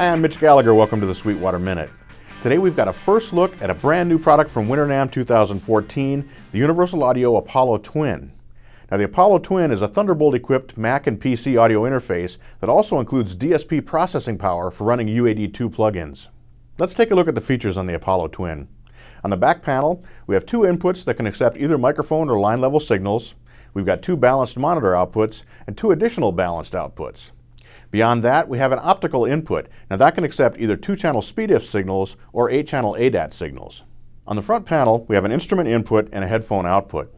Hi, I'm Mitch Gallagher. Welcome to the Sweetwater Minute. Today we've got a first look at a brand new product from Winter NAMM 2014, the Universal Audio Apollo Twin. Now the Apollo Twin is a Thunderbolt equipped Mac and PC audio interface that also includes DSP processing power for running UAD2 plugins. Let's take a look at the features on the Apollo Twin. On the back panel, we have two inputs that can accept either microphone or line level signals. We've got two balanced monitor outputs and two additional balanced outputs. Beyond that, we have an optical input. Now that can accept either 2-channel SpeedIF signals or 8-channel ADAT signals. On the front panel, we have an instrument input and a headphone output.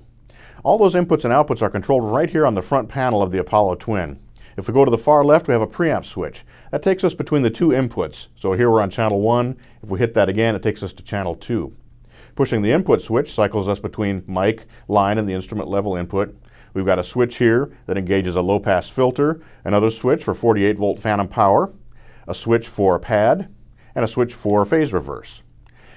All those inputs and outputs are controlled right here on the front panel of the Apollo Twin. If we go to the far left, we have a preamp switch. That takes us between the two inputs. So here we're on channel 1. If we hit that again, it takes us to channel 2. Pushing the input switch cycles us between mic, line, and the instrument level input. We've got a switch here that engages a low-pass filter, another switch for 48-volt phantom power, a switch for pad, and a switch for phase reverse.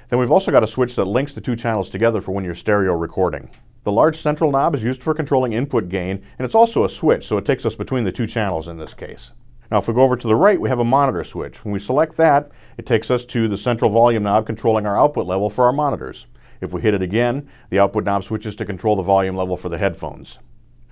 Then we've also got a switch that links the two channels together for when you're stereo recording. The large central knob is used for controlling input gain, and it's also a switch, so it takes us between the two channels in this case. Now if we go over to the right, we have a monitor switch. When we select that, it takes us to the central volume knob controlling our output level for our monitors. If we hit it again, the output knob switches to control the volume level for the headphones.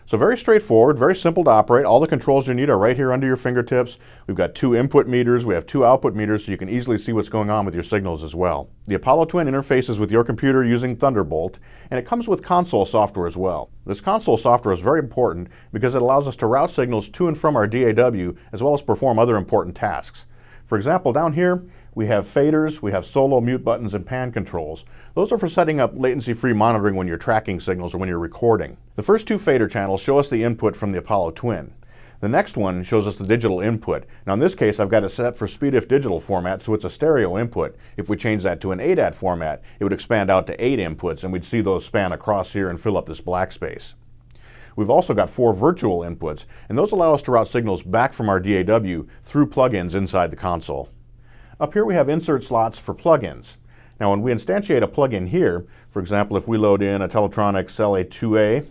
So very straightforward, very simple to operate. All the controls you need are right here under your fingertips. We've got two input meters, we have two output meters, so you can easily see what's going on with your signals as well. The Apollo Twin interfaces with your computer using Thunderbolt, and it comes with console software as well. This console software is very important because it allows us to route signals to and from our DAW, as well as perform other important tasks. For example, down here, we have faders, we have solo, mute buttons, and pan controls. Those are for setting up latency-free monitoring when you're tracking signals or when you're recording. The first two fader channels show us the input from the Apollo Twin. The next one shows us the digital input. Now in this case, I've got it set for SpeedIF digital format, so it's a stereo input. If we change that to an ADAT format, it would expand out to 8 inputs, and we'd see those span across here and fill up this black space. We've also got 4 virtual inputs, and those allow us to route signals back from our DAW through plugins inside the console. Up here we have insert slots for plugins. Now when we instantiate a plugin here, for example if we load in a Teletronics LA2A,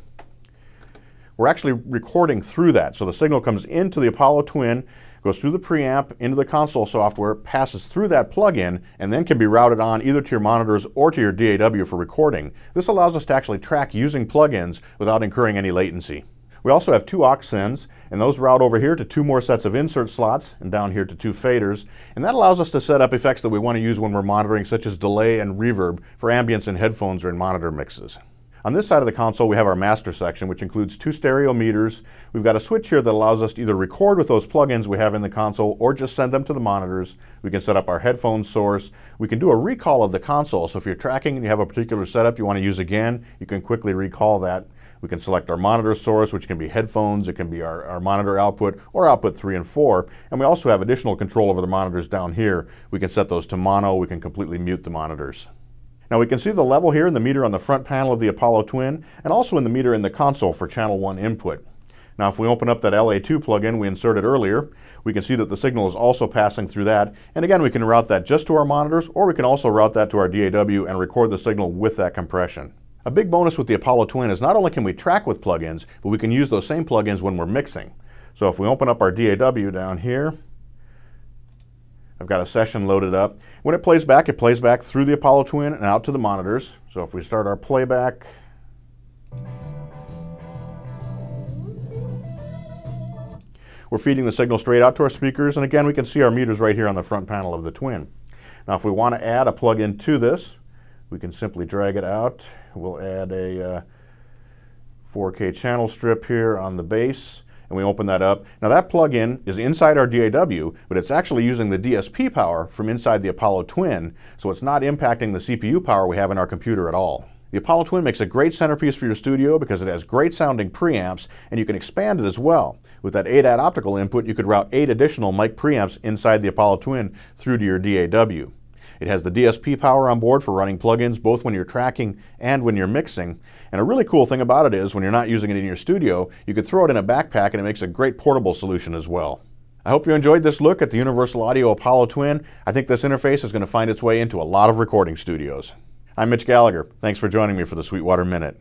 we're actually recording through that. So the signal comes into the Apollo Twin, goes through the preamp, into the console software, passes through that plugin, and then can be routed on either to your monitors or to your DAW for recording. This allows us to actually track using plugins without incurring any latency. We also have 2 aux sends, and those route over here to 2 more sets of insert slots, and down here to 2 faders, and that allows us to set up effects that we want to use when we're monitoring, such as delay and reverb for ambience in headphones or in monitor mixes. On this side of the console we have our master section, which includes 2 stereo meters. We've got a switch here that allows us to either record with those plugins we have in the console or just send them to the monitors. We can set up our headphone source. We can do a recall of the console, so if you're tracking and you have a particular setup you want to use again, you can quickly recall that. We can select our monitor source, which can be headphones, it can be our monitor output, or output 3 and 4. And we also have additional control over the monitors down here. We can set those to mono, we can completely mute the monitors. Now we can see the level here in the meter on the front panel of the Apollo Twin, and also in the meter in the console for channel 1 input. Now if we open up that LA2 plugin we inserted earlier, we can see that the signal is also passing through that. And again, we can route that just to our monitors, or we can also route that to our DAW and record the signal with that compression. A big bonus with the Apollo Twin is not only can we track with plugins, but we can use those same plugins when we're mixing. So if we open up our DAW down here, I've got a session loaded up. When it plays back through the Apollo Twin and out to the monitors. So if we start our playback, we're feeding the signal straight out to our speakers, and again we can see our meters right here on the front panel of the Twin. Now if we want to add a plugin to this, we can simply drag it out. We'll add a 4K channel strip here on the bass, and we open that up. Now that plugin is inside our DAW, but it's actually using the DSP power from inside the Apollo Twin, so it's not impacting the CPU power we have in our computer at all. The Apollo Twin makes a great centerpiece for your studio because it has great sounding preamps, and you can expand it as well. With that ADAT optical input, you could route 8 additional mic preamps inside the Apollo Twin through to your DAW. It has the DSP power on board for running plugins both when you're tracking and when you're mixing. And a really cool thing about it is when you're not using it in your studio, you could throw it in a backpack and it makes a great portable solution as well. I hope you enjoyed this look at the Universal Audio Apollo Twin. I think this interface is going to find its way into a lot of recording studios. I'm Mitch Gallagher. Thanks for joining me for the Sweetwater Minute.